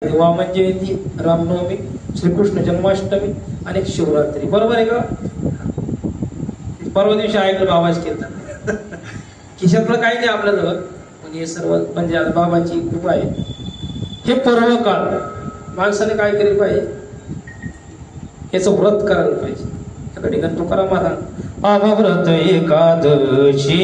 वामन जयंती, रामनवमी, श्रीकृष्ण जन्माष्टमी आणि शिवरात्री. बरोबर आहे का? परवा दिवशी ऐकलं बाबाच कीर्तन. खिशातलं काही नाही आपल्याजवळ, म्हणजे हे सर्व म्हणजे बाबाची कृपा आहे. हे पर्व काळ माणसाने काय केलं पाहिजे, याचं व्रत करायला पाहिजे. एका ठिकाणी तुकाराम महाराज आभा व्रत एकादशी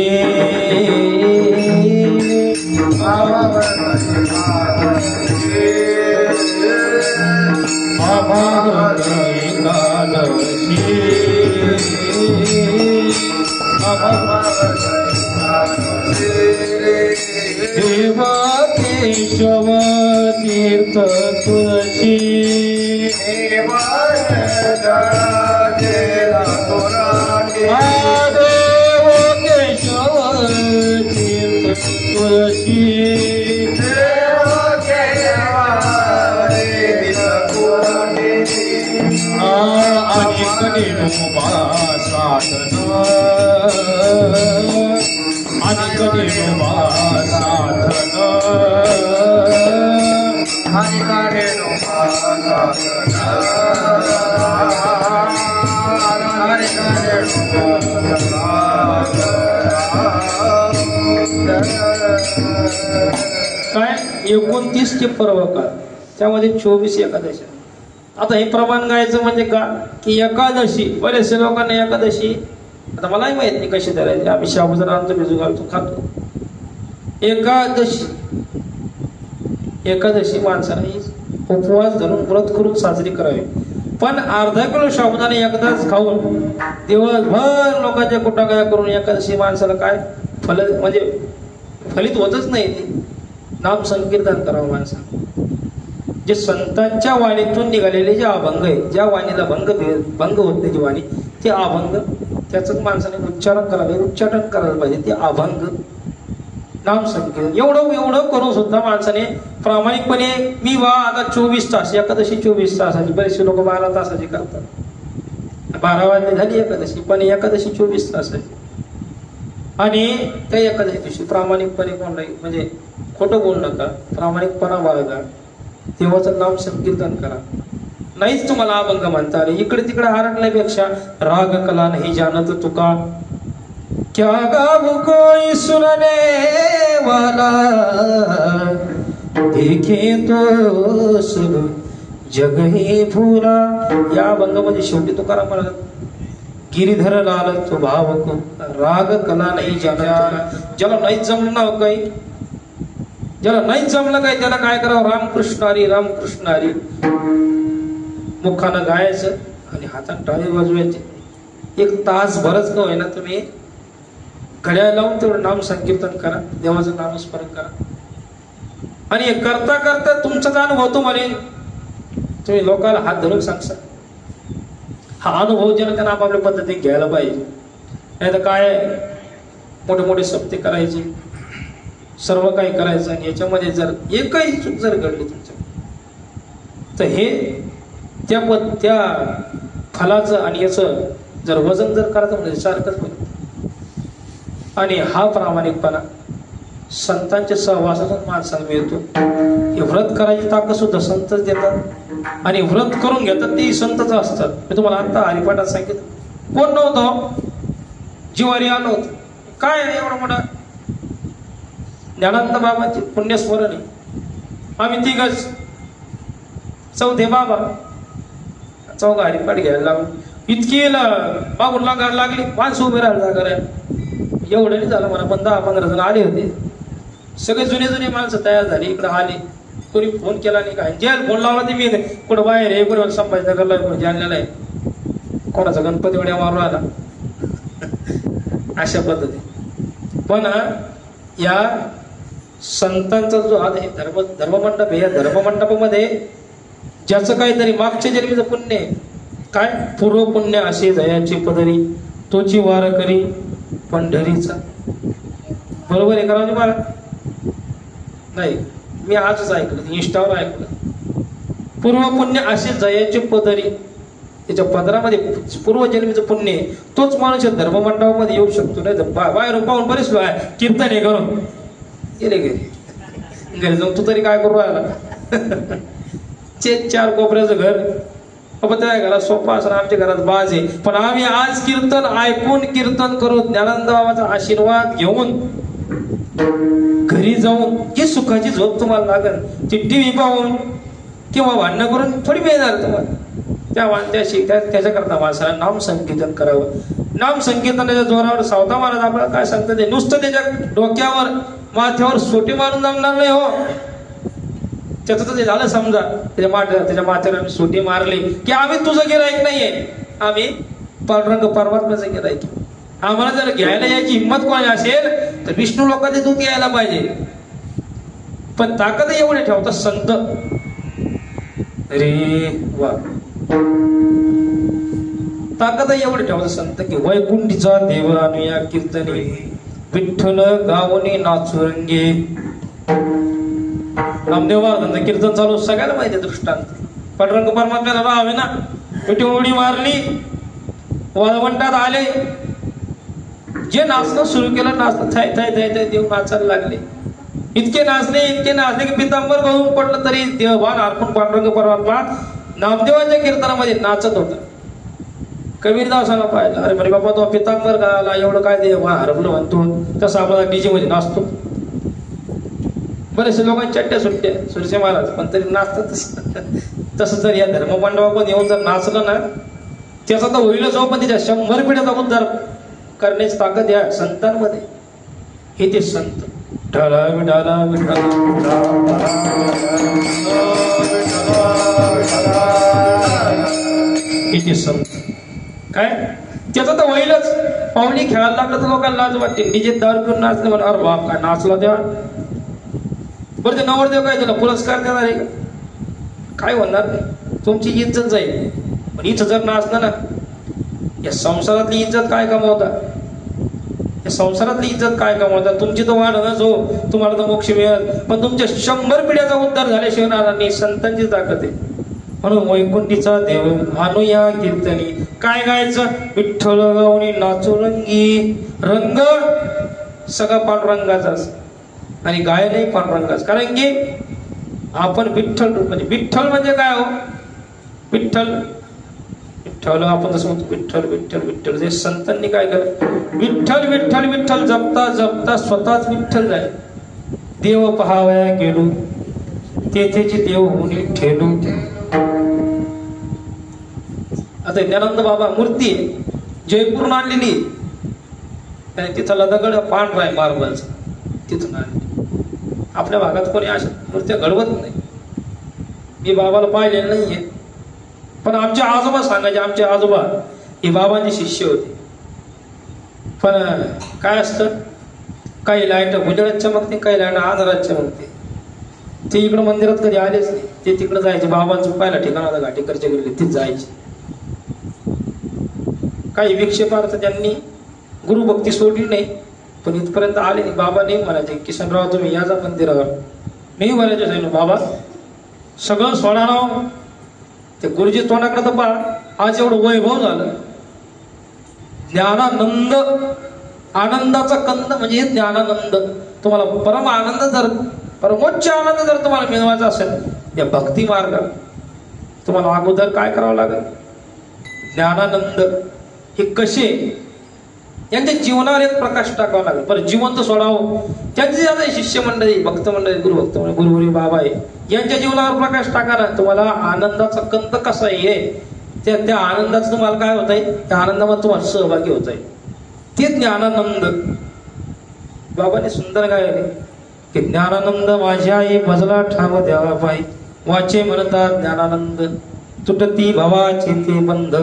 देवा केशव तीर्थ तुळशी देव केशव तीर्थ तुळशी काय 29 चे पर्व काळ, त्यामध्ये 24 एकादशी. आता हे प्रमाण गायचं म्हणजे का की एकादशी, बरेचसे लोकांना एकादशी आता मलाही माहित नाही कशी धरायची. आम्ही शाबूचा आणतो, भिजू घालतो, खातो. एकादशी माणसाने उपवास धरून व्रत करून साजरी करावी. पण अर्धा किलो शाबुदाणे एकदाच खाऊन दिवसभर लोकांच्या कुटाकाया करून एकादशी माणसाला काय फल म्हणजे फलित होतच नाही. ते नाम संकीर्तन करावं माणसाने. जे संतांच्या वाणीतून निघालेले जे अभंग आहे, ज्या वाणीला भंग होत नाही जी वाणी, ते अभंग त्याच माणसाने उच्चारण करावे, उच्चाटन करायला पाहिजे. ते अभंग नाम संकीर्तन एवढं करून सुद्धा माणसाने प्रामाणिकपणे मी आता 24 तास एकादशी 24 तासाची, बरेचसे लोक 12 तासाची करतात. 12 वाजले झाली एकादशी, पण एकादशी 24 तासाची. आणि त्या एकादशी दिवशी प्रामाणिकपणे कोण म्हणजे खोटं बोलू नका, प्रामाणिकपणा बाळगा, देवाचं नाम संकीर्तन करा. नाहीच तुम्हाला अभंग म्हणता आले, इकडे तिकडे हरकण्यापेक्षा राग कला नाही जानत तुका, क्या गाऊ कोई सुनने वाला देखे तो सब जग ही भूला. या अभंगामध्ये शेवटी तुकाराम महाराज गिरीधर लाल तो भाव को राग कला नाही जानत. ज्याला नाही जमलं काही, ज्याला नाही जमलं काही, त्याला काय करावं, रामकृष्ण हरी रामकृष्ण हरी मुखानं गायचं आणि हातात टाळी वाजवायचे. 1 तास भरच का होईना तुम्ही घड्याळ लावून तेवढं नाम संकीर्तन करा, देवाचं नामस्मरण करा. आणि हे करता करता तुमचा अनुभव तुम्हाला तुम्ही लोकांना हात धरून सांगसा. हा अनुभव ज्याला त्यांना आपापल्या पद्धतीने घ्यायला पाहिजे. नाही तर काय मोठे मोठे सप्ते करायचे, सर्व काही करायचं, आणि याच्यामध्ये जर एकही चूक जर घडली तुमच्या, तर हे त्या फलाचं आणि याचं जर वजन जर करायचं म्हणजे सारखंच होईल. आणि हा प्रामाणिकपणा संतांच्या सहवासातून माणसाला मिळतो. हे व्रत करायची ताकद सुद्धा संतच देतात, आणि व्रत करून घेतात ते संतच असतात. मी तुम्हाला आता हरिपाठात सांगितलं, कोण नव्हतं जिवारी आलो होतं. काय एवढं मोठा ज्ञानानंद बाबांचे पुण्यस्मरण आहे. आम्ही तिघच चौथे बाबा, चौघा हरिपाठ घ्यायला लागलो. इतकी मागून लागायला लागली, माणसं उभे राहायला जागा. एवढं नाही झालं मला, पण 10-15 जण आले होते. सगळे जुने माणसं तयार झाली, इकडे आले. कोणी फोन केला नाही, काय ज्याला फोन लावला ते मी कुठं बाहेर आहे, कोणी संभाजीनगरला, कोणी जालन्याला आहे, कोणाचा गणपती उड्या मारून आला, अशा पद्धती. पण या संतांचा जो आहे धर्ममंडप आहे, या धर्ममंडपामध्ये ज्याचं काहीतरी मागच्या जन्मीचं पुण्य आहे, काय पूर्व पुण्य असे जयाची पदरी तोची वार करी पंढरीचा. बरोबर आहे का मला? नाही, मी आजच ऐकलं, इंस्टावर ऐकलं. पूर्व पुण्य असे जयाचे पदरी, त्याच्या पदरामध्ये पूर्वजन्मीचं पुण्य आहे, तोच माणूस धर्ममंडपामध्ये येऊ शकतो. नाही तर बाहेरून पाहून बरेच लोक आहे कीर्तन हे करून गेले घरी जाऊन तू तरी काय करू राहिला. चार कोपऱ्याचं घर, बाबा त्या घरात सोपा असं आमच्या घरात बाज आहे, पण आम्ही आज कीर्तन ऐकून कीर्तन करू ज्ञानानंद बाबाचा आशीर्वाद घेऊन घरी जाऊन जी सुखाची झोप तुम्हाला लागेल ती टीव्ही पाहून किंवा भांडणं करून थोडी मिळणार तुम्हाला. त्याच्याकरता माणसाला नाम संकीर्तन करावं. नाम संकीर्तनाच्या जोरावर सावता महाराज आपल्याला काय सांगतात ते नुसतं त्याच्या डोक्यावर माथ्यावर सोटी मारून जमणार नाही हो. त्याचं तर ते झालं समजा त्याच्या माथ्यावर आम्ही सोटी मारली की आम्ही तुझं गिराईक नाहीये, आम्ही पांडुरंग परमात्म्याचं गिराईक. आम्हाला जर घ्यायला यायची हिंमत कोणी असेल तर विष्णू लोकांचे दूत यायला पाहिजे. पण ताकद एवढे ठेवतात संत. अरे वा, ताकद एवढे ठेवतात संत की वैकुंठीचा देव अनुया कीर्तने विठ्ठल गावनी नाचुरंगे. रामदेव महाराजांचं कीर्तन चालू सगळ्याला माहिती दृष्टांत. पांडुरंग परमात्म्याला राव आहे ना, विठी उडी मारली, वाळवंटात आले, जे नाचणं सुरू केलं नाचणं थाय थाय थाय थाय देव नाचायला लागले. इतके नाचले की पितांबर गळून पडलं तरी देवभान अर्पण पांडुरंग परमात्मा नामदेवाच्या कीर्तनामध्ये नाचत होता. कबीरदास सांगा पाहिजे, अरे म्हणे बाबा तो पितांबर गाला एवढं काय देव हरपलं म्हणतो, तसं आपल्याला डीजे मध्ये नाचतो. बरेचसे लोकांनी चट्ट्या सुट्ट्या सुरसे महाराज पण तरी नाचतात. तसं जर या धर्ममंडळामध्ये येऊन जर नाचलं ना त्याचा तर होईलच हो, पण त्याच्या 100 पिढ्याचा उद्धार करण्याची ताकद या संतांमध्ये. हे ते संत विठ्ठला विठ्ठला हे ते संत काय त्याचा तर होईलच. पाहुणी खेळायला लागलं तर लोकांना लाज वाटते. डीजे दारू करून नाचले म्हणा, अरे बाप काय नाचला तेव्हा. बरं ते नवरदेव काय त्याला पुरस्कार देणार आहे का? काय होणार नाही, तुमची इज्जत जाईल. पण इथं जर नाचलं ना, या संसारातली इज्जत काय कमवता, या संसारातली इज्जत काय कमवता. तुमची तर वाढणच हो, तुम्हाला तर मोक्ष मिळेल, पण तुमच्या 100 पिढ्याचा उद्धार झाल्याशिवाय होणार नाही. संतांची ताकद आहे. म्हणून वैकुंठीचा देव अनुया कीर्तनी काय गायचं, विठ्ठल गावनी नाचुरंगी. रंग सगळा पांडुरंगाचा आणि गायनही पांडुरंगाच. कारण की आपण विठ्ठल म्हणजे विठ्ठल म्हणजे काय हो, विठ्ठल विठ्ठल आपण जसं म्हणतो विठ्ठल विठ्ठल विठ्ठल. जे संतांनी काय केलं, विठ्ठल विठ्ठल विठ्ठल जपता जपता स्वतःच विठ्ठल झाले. देव पहावया गेलो तेथेची देव होऊन ठेलू. आता ज्ञानानंद बाबा मूर्ती आहे जयपूरून आणलेली, त्याने तिथला दगड पांढरा आहे मार्बलचा, तिथून आणली. आपल्या भागात कोणी अशा मूर्त्या घडवत नाही. मी बाबाला पाहिलेलं नाहीये, पण आमचे आजोबा सांगायचे, आमचे आजोबा हे बाबांचे शिष्य होते. पण काय असतं, काही लाईट उजेडात चमकते, काही लाईट अंधारात चमकते. ते इकडं मंदिरात कधी आलेच नाही, ते तिकडं जायचे. बाबांचं पाहिला ठिकाण होता घाटेकरच्या गेले तिथे जायचे. काही विक्षेपार्थ त्यांनी गुरुभक्ती सोडली नाही, पण इथपर्यंत आले नाही. बाबा नाही म्हणायचे, किशनराव तुम्ही या जा मंदिरावर. मी म्हणायचे सांगितलं, बाबा सगळं सोडा राव. ते गुरुजी तोंडाकडे तर पहा, आज एवढं वैभव झालं. ज्ञानानंद आनंदाचा कंद म्हणजे हे ज्ञानानंद. तुम्हाला परम आनंद जर परमोच्च आनंद जर तुम्हाला मिळवायचा असेल या भक्ती मार्गात, तुम्हाला अगोदर काय करावं लागेल, ज्ञानानंद हे कसे यांच्या जीवनावर एक प्रकाश टाकावा लागेल. पण जीवन तर सोडावं. त्यांचे आता शिष्य मंडळी, भक्त मंडळी, गुरुभक्त मंडळी, गुरुहरी बाबा आहे, यांच्या जीवनावर प्रकाश टाका ना. तुम्हाला आनंदाचा कंद कसा आहे, त्या आनंदाचं तुम्हाला काय होत आहे, त्या आनंदामध्ये तुम्हाला सहभागी होत आहे. ते ज्ञानानंद बाबाने सुंदर गायले की ज्ञानानंद माझ्या आई भजला ठाव द्यावा पाय. वाचे म्हणतात ज्ञानानंद तुटती भवाचे ते बंध.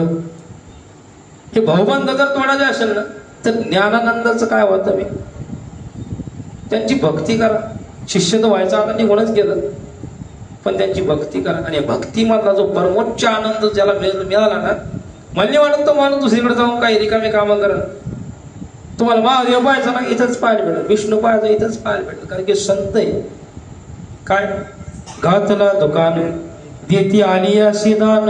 हे भावबंध जर तोडायचे असेल ना तर ज्ञानानंदाचं काय होतं, मी त्यांची भक्ती करा. शिष्य तर व्हायचा आता निघूनच गेलं, पण त्यांची भक्ती करा. आणि भक्तीमधला जो परमोच्च आनंद ज्याला मिळाला ना, मला वाटत तो माणूस दुसरीकडे जाऊन काही रिकामे कामं करा. तुम्हाला महादेव पाहायचा ना इथंच पाहायला भेटेल, विष्णू पाहायचा इथंच पाहायला भेटेल. कारण की संत आहे. काय घातला दुकान देती आली सिदान,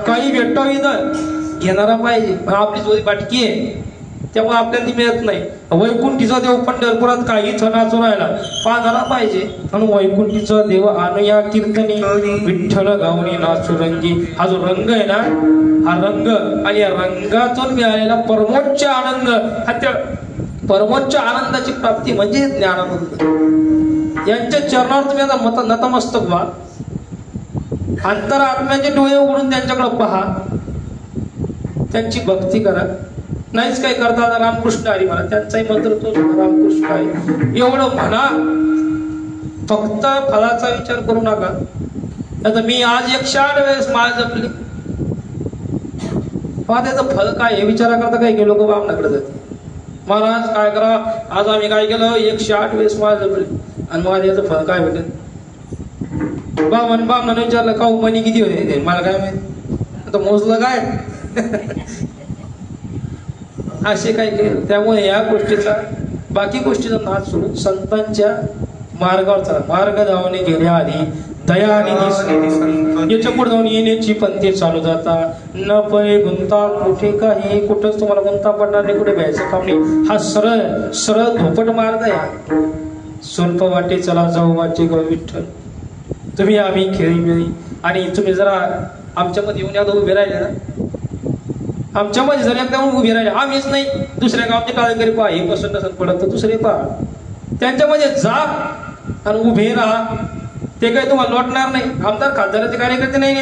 काही भेटतो विधान घेणारा पाहिजे. पण आपली जोडी बाटकी आहे, त्यामुळे आपल्याला ती मिळत नाही. वैकुंठीचा देव पंढरपुरात काही नाचून राहिला पाहायला पाहिजे. म्हणून वैकुंठीचा देव आणूया कीर्तनी, विठ्ठल गावनी नाचू रंगी. हा जो रंग आहे ना, हा रंग आणि या रंगातून मिळालेला परमोच्च आनंद, हा त्या परमोच्च आनंदाची प्राप्ती म्हणजे ज्ञानानंद. यांच्या चरणावर तुम्ही आता नतमस्तक व्हा, अंतरात्म्याचे डोळे उघडून त्यांच्याकडे पहा, त्यांची भक्ती करा. नाहीच काही करता रामकृष्ण हरी म्हणा, त्यांचाही मंत्र तो रामकृष्ण आहे एवढं म्हणा. फक्त फळाचा विचार करू नका. आता मी आज 108 वेळेस माळ जपली, त्याचं फळ काय हे विचारा करता काही काही लोक बामणाकडे जाते. महाराज काय करा, आज आम्ही काय केलं 108 वेळेस माळ जपली आणि मला याचं फळ काय भेटेल. बामणाने विचारलं का मनी किती होते, मला काय माहिती, आता मोजलं काय असे काय केलं. त्यामुळे या गोष्टीचा बाकी गोष्टीचा नाच सोडून संतांच्या मार्गावर चला. मार्ग धावणे गेल्या आधी दयानिधी याच्या पुढे जाऊन येण्याची पंथी चालू जाता. न पळे गुंता कुठे काही, कुठंच तुम्हाला गुंता पडणार नाही, कुठे भ्यायचं काम नाही. हा सरळ सरळ धोपट मार्ग आहे. स्वल्प वाटे चला जाऊ वाटे ग विठ्ठल. तुम्ही आम्ही खेळी मिळी आणि तुम्ही जरा आमच्यामध्ये येऊन एकदा उभे राहिले ना, आमच्यामध्ये जर एकदा उभे राहिले, आम्हीच नाही दुसऱ्या गावचे टाळेकरी पहा, हे पसंत नसत पडत तर दुसरे पहा, त्यांच्यामध्ये जा आणि उभे राहा. ते काही तुम्हाला लोटणार नाही. आमदार खासदाराचे कार्यकर्ते नाही,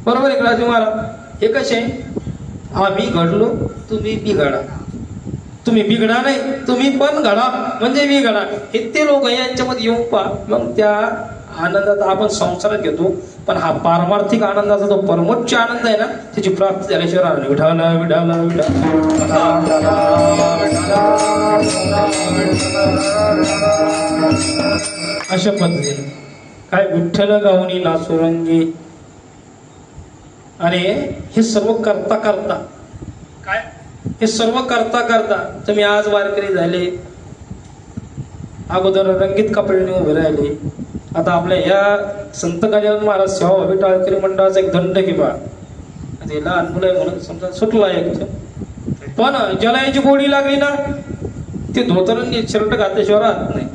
बरोबर आहे राजू महाराज. हे कसे आम्ही घडलो, तुम्ही बिघडा. तुम्ही बिघडा नाही, तुम्ही पण घडा म्हणजे बिघडा. हे ते लोक यांच्यामध्ये येऊन पहा. मग त्या आनंदात आपण संसारात घेतो, पण हा पारमार्थिक आनंदाचा जो परमोच्च आनंद आहे ना, त्याची प्राप्ती झाल्याशिवाय विठाला विठाला अशा पद्धतीने काय विठ्ठल गावनी नाचुरंगी. आणि हे सर्व करता करता काय, हे सर्व करता करता तुम्ही आज वारकरी झाले, अगोदर रंगीत कपड्याने उभे राहिले. आता आपल्या या संत गजानन महाराज सेवा हवी टाळकरी मंडळाचा एक दंड किंवा ते लहान मुलं म्हणून समजा सुटला एक, पण ज्याला याची गोडी लागली ना, ते धोतरांनी शर्ट घातल्याशिवाय राहत नाही.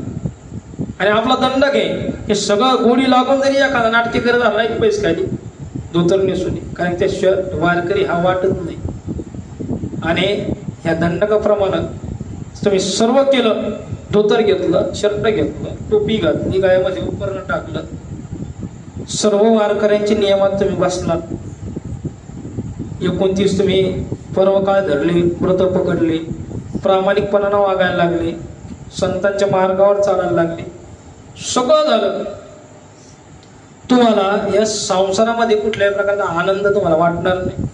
आणि आपला दंड घे, हे सगळं गोडी लागून जरी एखादा नाटके करत आला एक पैसे खाली धोतर नेसून, कारण त्या वारकरी हा वाटत नाही. आणि ह्या दंडकाप्रमाणे तुम्ही सर्व केलं, धोतर घेतलं, शर्ट घेतलं, टोपी घातली, गायामध्ये उपकरण टाकलं, सर्व वारकऱ्यांच्या नियमात तुम्ही बसलात. 29 तुम्ही पर्वकाळ धरले, व्रत पकडले, प्रामाणिकपणानं वागायला लागले, संतांच्या मार्गावर चालायला लागले, सगळं झालं. तुम्हाला या संसारामध्ये कुठल्याही प्रकारचा आनंद तुम्हाला वाटणार नाही.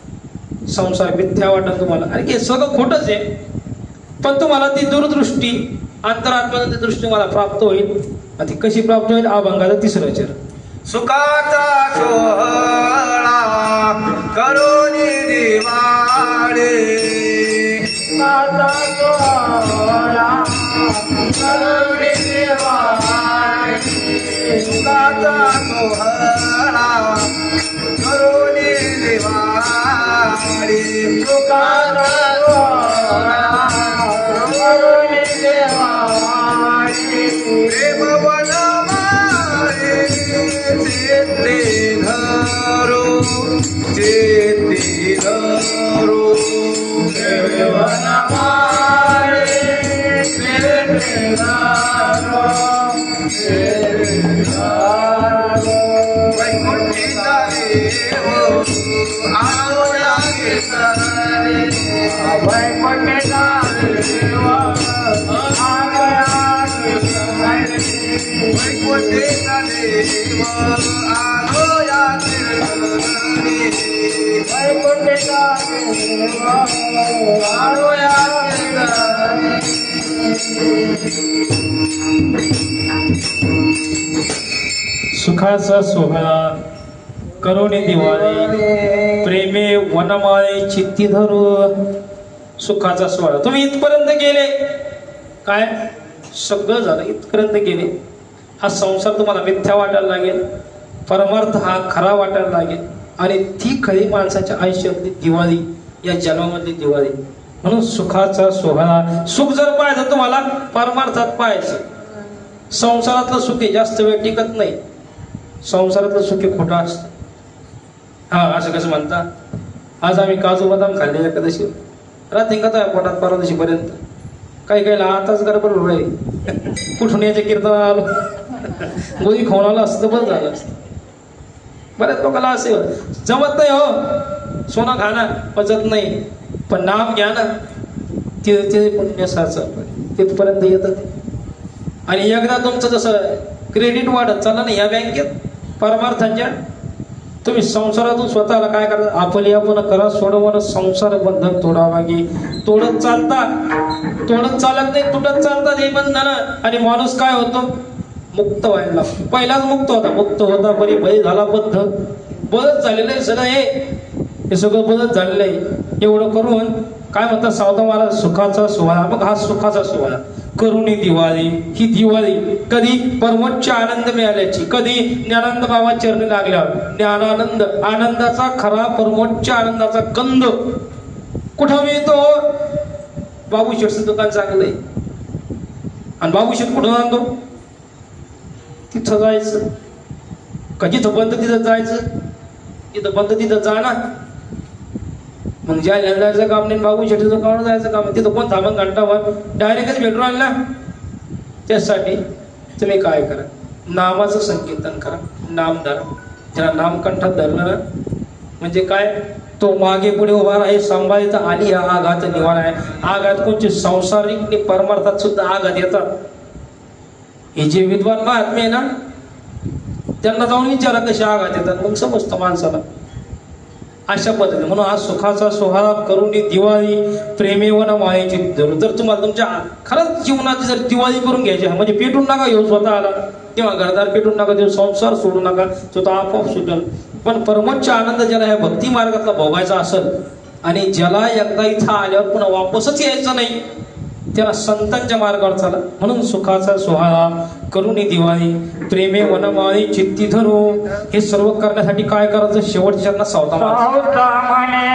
संसार मिथ्या वाटणार तुम्हाला, अरे हे सगळं खोटच आहे. पण तुम्हाला ती दूरदृष्टी, अंतरात्म्याची दृष्टी मला प्राप्त होईल. ती कशी प्राप्त होईल? अभंगाचं 3रं चरण. सुखाचा सोहळा करोनी दिवाळे, सुखाचा सोहळा करोनी दिवाळे, सुखाचा सोहळा करोनी दिवाळे, सुखाचा सोहळा करोनी दिवाळे. प्रेम वनमाळे चेते धरो, चेते धरो, प्रेम वनमाळे चेते धरो, चेते धरो. वैकुंठीचा देव आवया केसरी, वैकुंठीचा देव आवया केसरी, वैकुंठीचा देव आवया केसरी, वैकुंठीचा देव आवया केसरी. सुखाचा सोहळा करोने दिवाळे, प्रेमे वनमाळे चित्ती धरू. सुखाचा सोहळा तुम्ही इथपर्यंत गेले, काय सगळं झालं, इथपर्यंत गेले. हा संसार तुम्हाला मिथ्या वाटायला लागेल, परमार्थ हा खरा वाटायला लागेल. आणि ती खरी माणसाच्या आयुष्यातली दिवाळी, या जन्मामधली दिवाळी. म्हणून सुखाचा सोहळा. सुख जर पाहायचं तुम्हाला परमार्थात पाहायचं. संसारातलं सुख जास्त वेळ टिकत नाही. संसारातलं सुख खोटं असतं. हा असं कसं म्हणता, आज आम्ही काजू बदाम खाल्ले एकादशी रात्री कथा पोटात परवादशी पर्यंत. काही काही आताच गडबड राहील कुठून याच्या कीर्तन आलो गोळी खाऊन आलो असतं बरं झालं असतं. बऱ्याच लोकांना असे जमत नाही हो, सोनं खाणं पचत नाही, पण नाम घ्या ना ते पुण्य साचत तिथपर्यंत येतं. आणि एकदा तुमचं जसं क्रेडिट वाढत चाललं ना या बँकेत परमार्थांच्या, तुम्ही संसारातून स्वतःला काय करा, आपली आपण करा सोडवणं संसार बंधन तोडावा गे. तोडत चालत नाही, तुटत चालतात हे बंधन. आणि माणूस काय होतो, मुक्त व्हायला लागतो. पहिलाच मुक्त होता परी भय झाला बद्ध. बदच झालेलं आहे सगळं, हे सगळं बदच झालेलं आहे. एवढं करून काय म्हणतात सावता मला सुखाचा सोहळा. मग हा सुखाचा सोहळा करुणी दिवाळी. ही दिवाळी कधी परमोच्च आनंद मिळाल्याची, कधी ज्ञानानंद बाबा चरणी लागल्यावर ज्ञानानंद आनंदाचा खरा परमोच्च आनंदाचा गंध कुठं मिळतो. बाबू शेठचं दुकान चांगलंय आणि बाबू शेठ कुठं आणतो, तिथं जायचं. जिथं बंद तिथं जायचं, जिथं बंद तिथं जाणार. मग ज्या जायचं काम नाही, बाबू शेठीचं काम जायचं काम, तिथं कोण थांबन घंटाभर डायरेक्टच भेटून आला. त्यासाठी तुम्ही काय करा, नामाचं संकीर्तन करा, नाम धरा. ज्याला नाम कंठात धरलं ना म्हणजे काय, तो मागे पुढे उभा आहे सांभाळित आली हा आघात निवार आहे. आघात कोणचे सांसारिक आणि परमार्थात सुद्धा आघात येतात. हे जे विद्वान महात्मे आहे ना त्यांना जाऊन विचारा कसे आघात येतात, मग समजतं माणसाला. अशा पद्धतीने म्हणून हा सुखाचा सोहळा करुणी दिवाळी प्रेमेवन मायेची. जर तुम्हाला तुमच्या खरंच जीवनाची जर दिवाळी करून घ्यायची म्हणजे पेटून नका येऊ स्वतःला, तेव्हा घरदार पेटून नका देऊ, संसार सोडू नका, स्वतः आपोआप सुटेल. पण परमोच्च आनंद ज्याला ह्या भक्ती मार्गातला भोगायचा असेल आणि ज्याला एकदा इथं आल्यावर पुन्हा वापसच यायचं नाही, त्याला संतांच्या मार्गावर चाला. म्हणून सुखाचा सोहळा करुणी दिवाळी प्रेमे वनमाळी चित्ती धरू. हे सर्व करण्यासाठी काय करायचं, शेवटच्या सावता म्हणे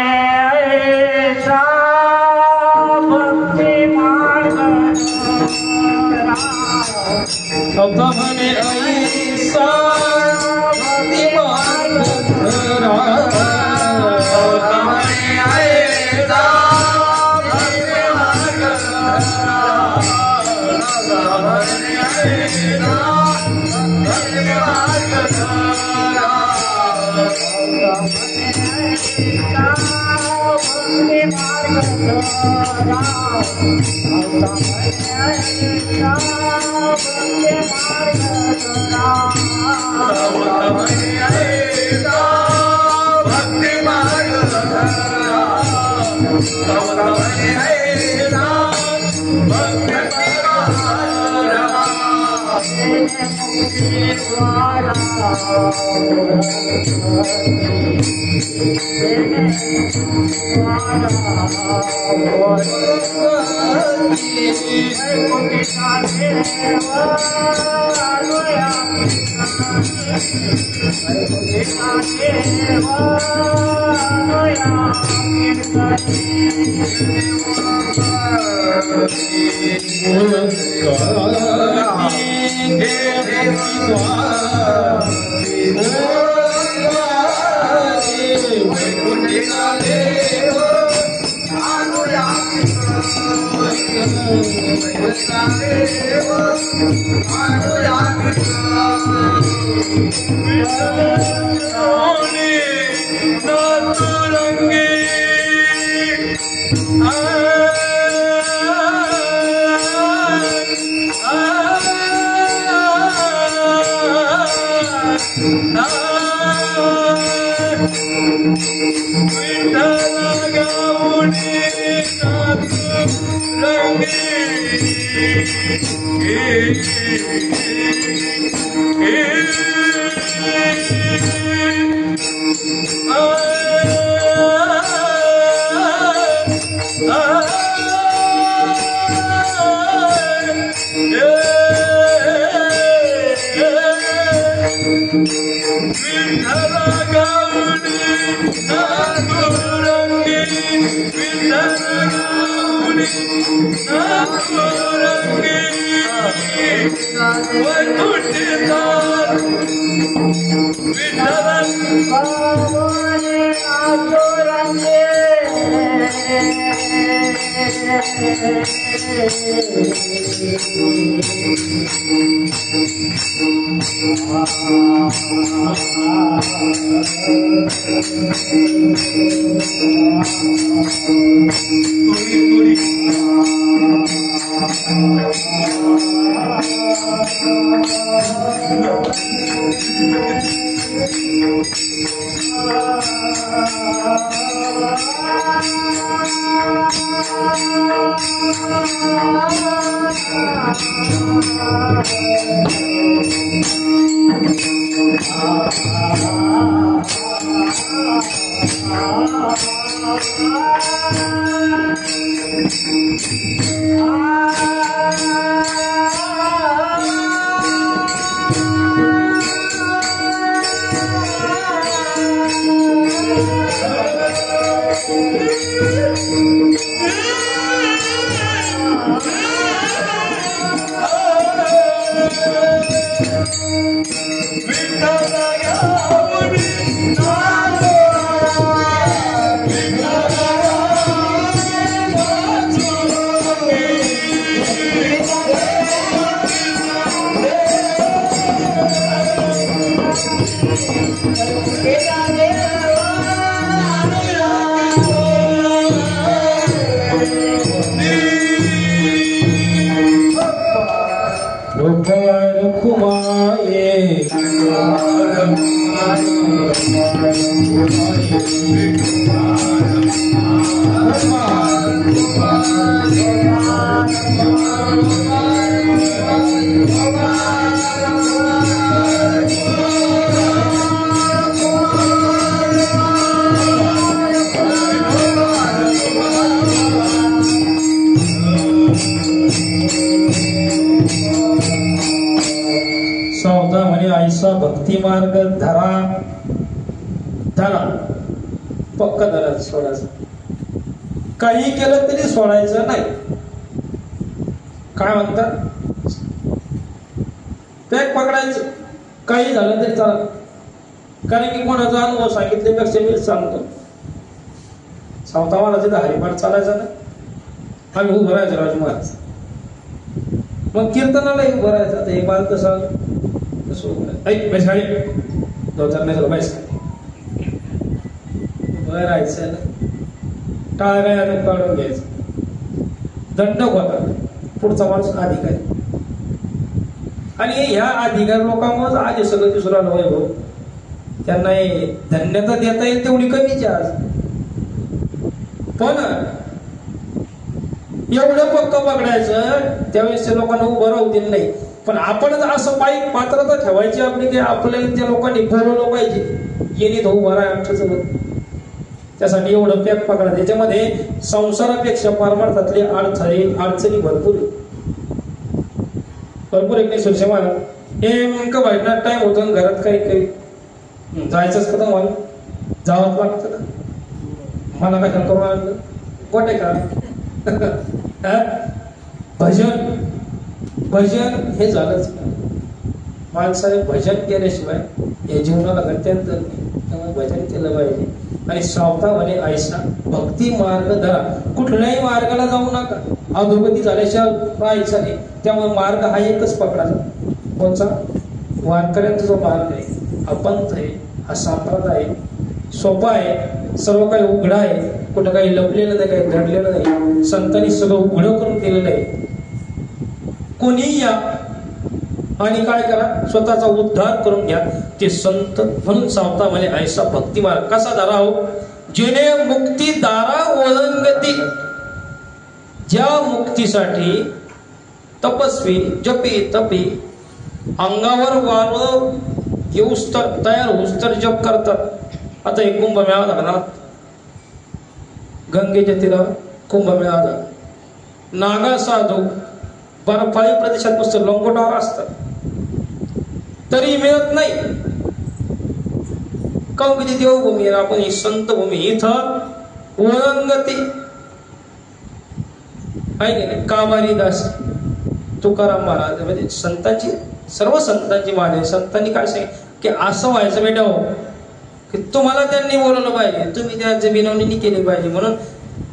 विठ्ठला गाऊनी नाथुरंगी भक्ती मार्ग धरा धरा पक्क धरा सोडायचं काही केलं तरी सोडायचं नाही काय म्हणतात पॅक पकडायचं काही झालं तरी चालत कारण की कोणाचा अनुभव सांगितल्यापेक्षा मी सांगतो सावता मला तिथं हरिपाठ चालायचा ना आम्ही उभं राहायचं राजू महाराज मग कीर्तनालाही उभं राहायचं हे मार्ग कसं राहायचं टाळगाळ्याने काढून घ्यायचं दंडक होता पुढचा माणूस अधिकारी आणि ह्या अधिकारी लोकांमुळे आज सगळं दुसरा वैभव त्यांना धन्यता देता येईल तेवढी कमीची आज पण एवढं पक्क पकडायचं त्यावेळेस त्या लोकांना उभं राहू दिलं नाही पण आपण असं बाईक पात्रता ठेवायची आपली की आपल्याला त्या लोकांनी बोलवलं पाहिजे येणे तो उभा राहा आमच्यासोबत त्यासाठी एवढं पॅक पकडा त्याच्यामध्ये संसारापेक्षा परमार्थातले अडचणी भरपूर एक नाही सुरक्षा मला नेमकं भेटणार टाइम होतो घरात काही जायचंच का मला जावंच लागतं का मला काय करून आणलं कोठे का भजन हे झालंच माणसाने भजन केल्याशिवाय या जीवनाला गत्यंतर नाही त्यामुळे भजन केलं पाहिजे आणि सावता म्हणे ऐसा भक्ती मार्ग धरा कुठल्याही मार्गाला जाऊ नका अधोगती झाल्याशिवाय राहायचं नाही त्यामुळे मार्ग हा एकच पकडायचा कोणचा वारकऱ्यांचा जो मार्ग आहे हा पंथ आहे हा संप्रदाय सोपा आहे सर्व काही उघडा आहे कुठं काही लपलेलं नाही काही घडलेलं नाही संतांनी सगळं उघडं करून केलेलं आहे कोणी या आणि काय करा स्वतःचा उद्धार करून घ्या ते संत म्हणून सावता म्हणे ऐसा भक्ती मार्ग कसा धरा हो जेणे मुक्ती दारा ओळंगती ज्या मुक्तीसाठी तपस्वी जपी तपी अंगावर वाळ येऊस तर तयार होऊस तर जप करतात आता एक कुंभमेळा झाला ना गंगेच्या तीरावर कुंभमेळा झाला नागा साधू बर्फाळी प्रदेशात मस्त लंगोटावर असतात तरी मिळत नाही काऊन की देवभूमी आपण ही संत भूमी इथं ओरंगती आहे की नाही, कामारी दास तुकाराम महाराज म्हणजे संतांची, सर्व संतांची मान आहे. संतांनी काय सांगितलं की असं व्हायचं बेटा हो, की तुम्हाला त्यांनी बोलवलं पाहिजे, तुम्ही त्यांची विनवणी केली पाहिजे. म्हणून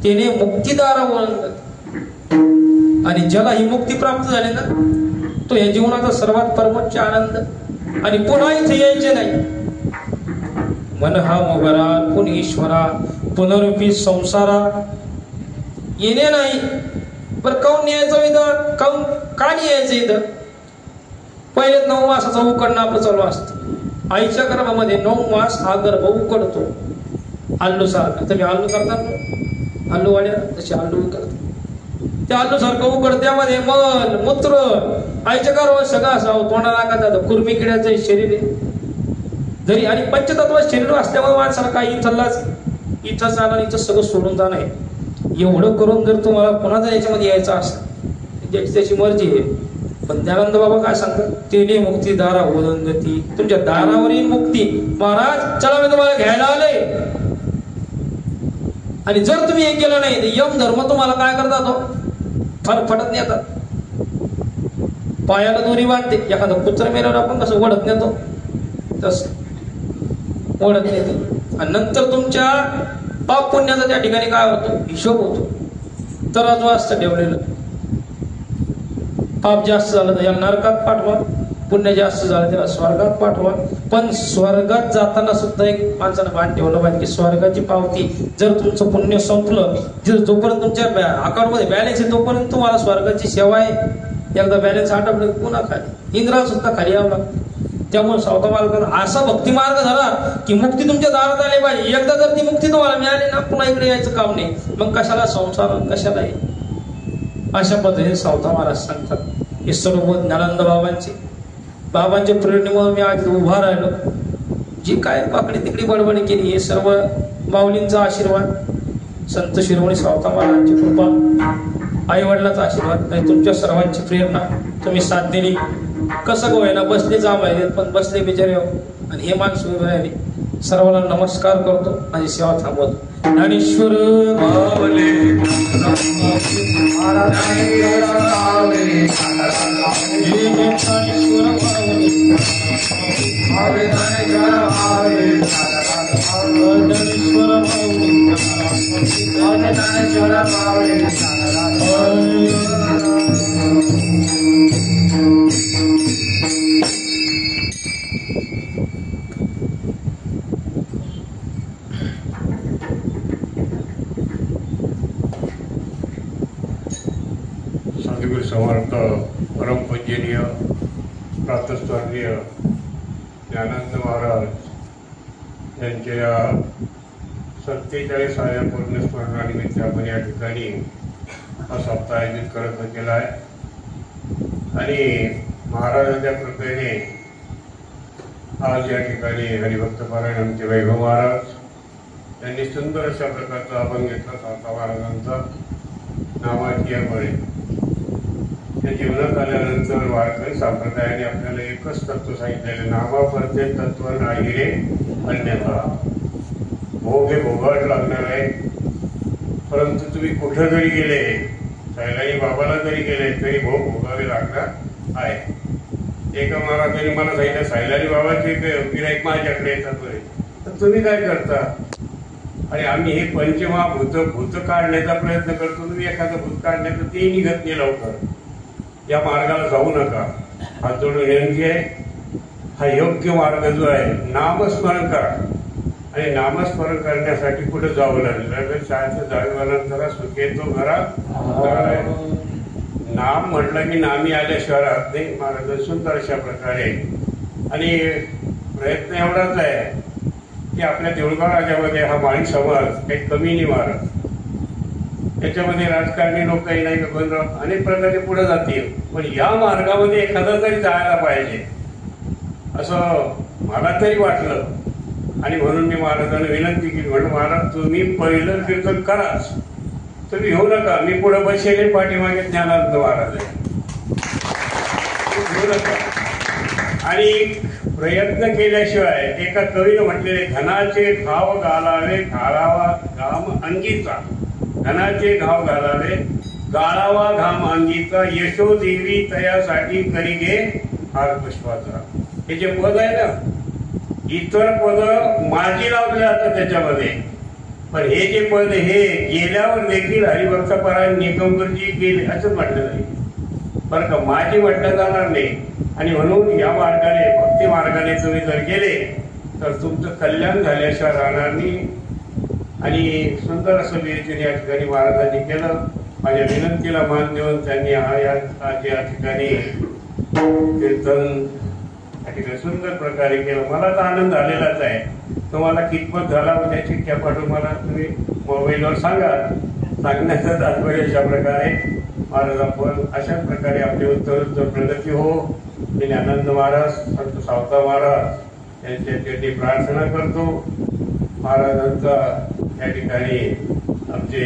त्याने मुक्तिदारा ओळंगत, आणि ज्याला ही मुक्ती प्राप्त झाली ना तो या जीवनाचा सर्वात परमोच्च आनंद, आणि पुन्हा इथे यायचे नाही. मन हा मोगरा पुन ईश्वरा पुनरुपी संसारा, येणे नाही. बरं काऊन न्यायचं इथं, काऊन का नाही यायचं इथं? पहिले 9 मासाचं उकडणं आपलं चालू असतं. आईच्या गर्भामध्ये 9 मास हा गर्भ उकडतो आल्लू सारखा. तुम्ही आल्लू करता ना, आल्लू वाड्या तशी आल्लू करतात, त्या आल्लू सारखं उकड, त्यामध्ये मल मूत्र आईच्या गर्भात सगळं असावं. तोंडाला का जातं, कुर्मी किड्याचं शरीर आहे जरी, आणि पंचतत्व शरीर असल्यामुळे माणसाला काही इथं जाणं, इथं सगळं सोडून जाणं आहे. एवढं करून जर तुम्हाला पुन्हा जर याच्यामध्ये यायचं असेल, ज्याची त्याची मर्जी आहे. पण दयानंद बाबा काय सांगतात, तेने मुक्ती दारा ओलंगती, तुमच्या दारावरील मुक्ती. महाराज चला मी तुम्हाला घ्यायला आले, आणि जर तुम्ही हे केलं नाही तर यम धर्म तुम्हाला काय करतात हो, फटफटत नेतात. पायाला दोरी बांधते, एखादं कुत्र मेल्यावर आपण कसं ओढत नेतो तसं ओढत नेतो, आणि नंतर तुमच्या पाप पुण्याचा त्या ठिकाणी काय होतो, हिशोब होतो. तराजू असतं ठेवलेलं, पाप जास्त झालं तर याला नरकात पाठवा, पुण्य जास्त झालं त्याला स्वर्गात पाठवा. पण स्वर्गात जाताना सुद्धा एक माणसानं भान ठेवलं पाहिजे की स्वर्गाची पावती, जर तुमचं पुण्य संपलं, जोपर्यंत तुमच्या अकाउंटमध्ये बॅलन्स आहे तोपर्यंत तुम्हाला स्वर्गाची सेवा आहे. एकदा बॅलन्स आटपलं पुन्हा खाली, इंद्राला सुद्धा खाली यावं लागतं. त्यामुळे सावता मार्गाचा असा भक्ती मार्ग झाला की मुक्ती तुमच्या दारात आली पाहिजे. एकदा जर ती मुक्ती तुम्हाला मिळाली ना, पुन्हा इकडे यायचं काम नाही. मग कशाला संसार, कशाला आहे. अशा पद्धतीने सावता महाराज सांगतात. हे सर्व ज्ञानंद बाबांच्या प्रेरणेमुळे मी आज उभा राहिलो. जी काय पाकडी तिकडी बडबडी केली, हे सर्व माऊलींचा आशीर्वाद, संत शिरोमणी सावता महाराजांची कृपा, आई वडिलांचा आशीर्वाद, आणि तुमच्या सर्वांची प्रेरणा, तुम्ही साथ दिली. कसं गोयना बसले जांभळे, पण बसले बिचारे आणि हे माणसं उभे राहिले. सर्वांना नमस्कार करतो, माझी सेवा थांबवतो. ज्ञानेश्वर माऊली सद्गुरू समर्थ परमपूजनीय प्रातस्मरणीय ज्ञानंद महाराज यांच्या या 47व्या पूर्ण स्मरणानिमित्त आपण या ठिकाणी हा सप्ताह आयोजित करत केला आहे. आणि महाराजांच्या कृपेने आज या ठिकाणी हरिभक्त पारायण आमचे वैभव महाराज यांनी सुंदर अशा प्रकारचा अभंग घेतला सावता महाराजांचा नामाची. त्या जीवनात आल्यानंतर वारकरी संप्रदायाने आपल्याला एकच तत्व सांगितलेलं, नामापरते तत्व नाही रे अन्यथा. भोग हे भोगाट लागणार आहे, परंतु तुम्ही कुठं जरी गेले, सैलानी बाबाला जरी गेले तरी भोग भोगावे लागणार आहे. एका महाराजांनी मला सांगितलं, सैलानी बाबाचे गिऱ्हाईक माझ्याकडे येतात बरे, तर तुम्ही काय करता? आणि आम्ही हे भूत काढण्याचा प्रयत्न करतो, तुम्ही एखादं भूत काढण्याचं ते निघत नाही लवकर. या मार्गाला जाऊ नका. हात जोडून विनंती आहे, हा योग्य मार्ग जो आहे, नामस्मरण करा. आणि नामस्मरण करण्यासाठी कुठे जावं लागेल, शाळेचं जावेनंतर सुखेतो घरा. नाम म्हटलं की नामी आल्याशिवाय राहत नाही. महाराज सुंदर अशा प्रकारे, आणि प्रयत्न एवढाच आहे की आपल्या देऊळगाव राजामध्ये हा माळी समाज काही कमी नाही महाराज. त्याच्यामध्ये राजकारणी लोकही नाही का अनेक प्रकारे पुढे जातील, पण या मार्गामध्ये एखादा तरी जायला पाहिजे असं मला तरी वाटलं. आणि म्हणून मी महाराजांना विनंती केली, म्हणून महाराज तुम्ही पहिलं कीर्तन कराच, तुम्ही घेऊ नका. मी पुढे बसेले, पाठीमागे ज्ञानानंद महाराज आहे, घेऊ नका. आणि प्रयत्न केल्याशिवाय एका कवीनं म्हटलेले घनाचे घाव घालावे घालावा घाम अंगीचा, घनाचे घाव घालावे गाळावा घाम अंगीचा, यशोदेवी तयासाठी करी घे हार पुष्पाचा. हे जे पद आहे ना, इतर पद माझी लावले जातात त्याच्यामध्ये, पण हे जे पद हे गेल्यावर देखील हरिभक्तपरायण निकमकरजी गेले असं म्हटलं नाही बरं का, माझी म्हटलं जाणार नाही. आणि म्हणून या मार्गाने, भक्ती मार्गाने तुम्ही जर गेले तर तुमचं कल्याण झाल्याशिवाय राहणार नाही. आणि सुंदर असं विवेचन या ठिकाणी महाराजांनी केलं. माझ्या विनंतीला मान देऊन त्यांनी या ठिकाणी कीर्तन या ठिकाणी सुंदर प्रकारे केलं. मला तर आनंद झालेलाच आहे. तुम्हाला कितपत झाला त्याची चिठ्ठ्या पाठवून मला तुम्ही मोबाईलवर सांगा. सांगण्याचं तात्पर्य अशा प्रकारे महाराज आपण अशाच प्रकारे आपली उत्तर प्रगती हो. आनंद महाराज, संत सावता महाराज यांच्यासाठी प्रार्थना करतो. महाराजांचा या ठिकाणी आमचे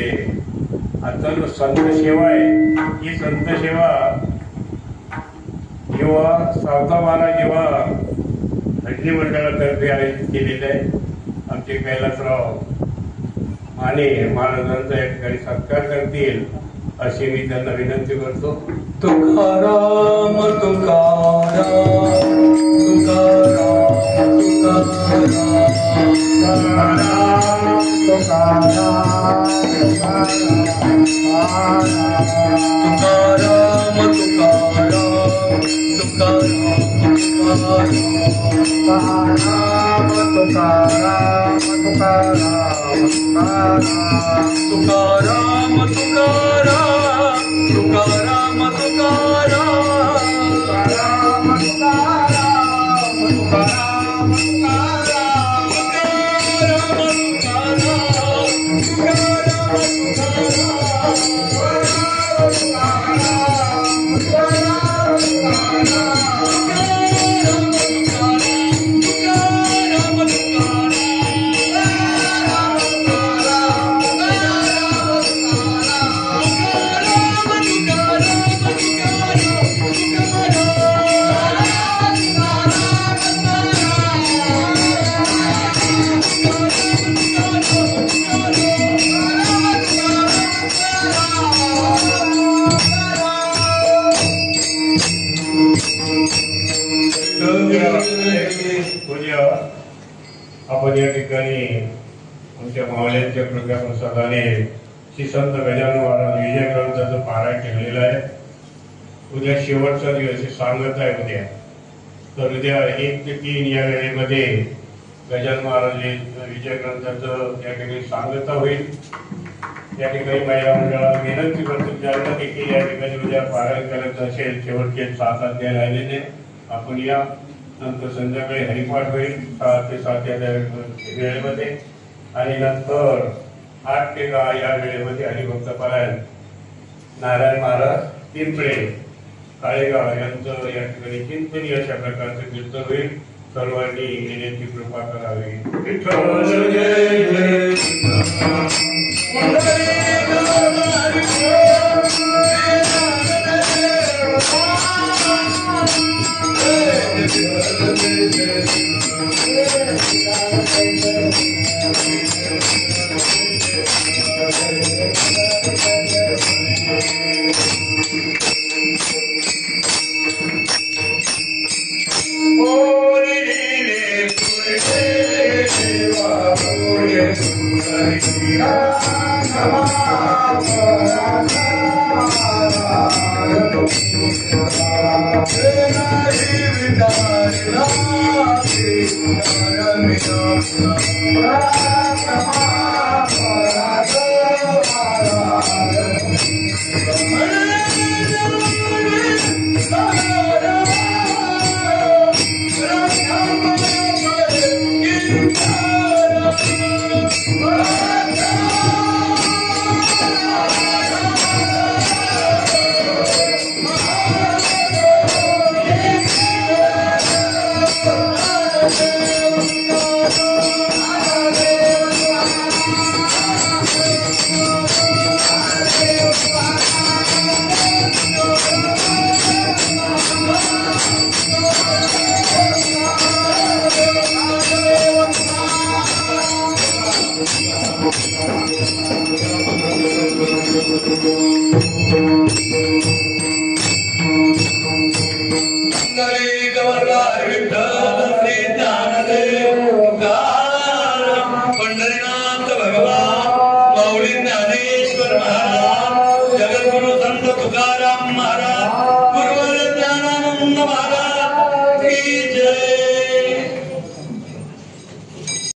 आता जो संत सेवा आहे, ही संत सेवा जेव्हा सावता महाराज जेव्हा भजनी मंडळातर्फे आयोजित केलेलं आहे, आमचे कैलासराव माने महाराजांचा या ठिकाणी सत्कार करतील अशी मी त्यांना विनंती करतो. तुकाराम तुकाराम तुकाराम तुकाराम तुकाराम आपण या ठिकाणी आमच्या मावळ्यांच्या कृपया प्रसादाने श्री संत गजानन महाराज विजय ग्रंथाचं पारायण ठेवलेलं आहे. उद्या शेवटचा दिवस सांगत आहे उद्या. तर उद्या 1 ते 3 या वेळेमध्ये गजानन महाराज विजय ग्रंथाचं या ठिकाणी सांगता होईल. या ठिकाणी महिला मंडळाला विनंती करतो, ज्यांना देखील या ठिकाणी उद्या पारायण करायचं असेल, शेवटचे 6 अध्याय राहिलेले आपण या. नंतर संध्याकाळी हरिपाठ होईल 6 ते 7 या वेळेमध्ये. आणि नंतर 8 ते 10 या वेळेमध्ये हरिभक्तपरायण नारायण महाराज पिंपळे काळेगाव यांचं या ठिकाणी चिंतनी अशा प्रकारचं कीर्तन होईल. सर्वांनी येण्याची कृपा करावी. विठ्ठल जय जय पंढरीनाथ भगवान माऊली ज्ञानेश्वर महाराज जगद्गुरु संत तुकाराम महाराज गुरुवर ज्ञानानंद महाराज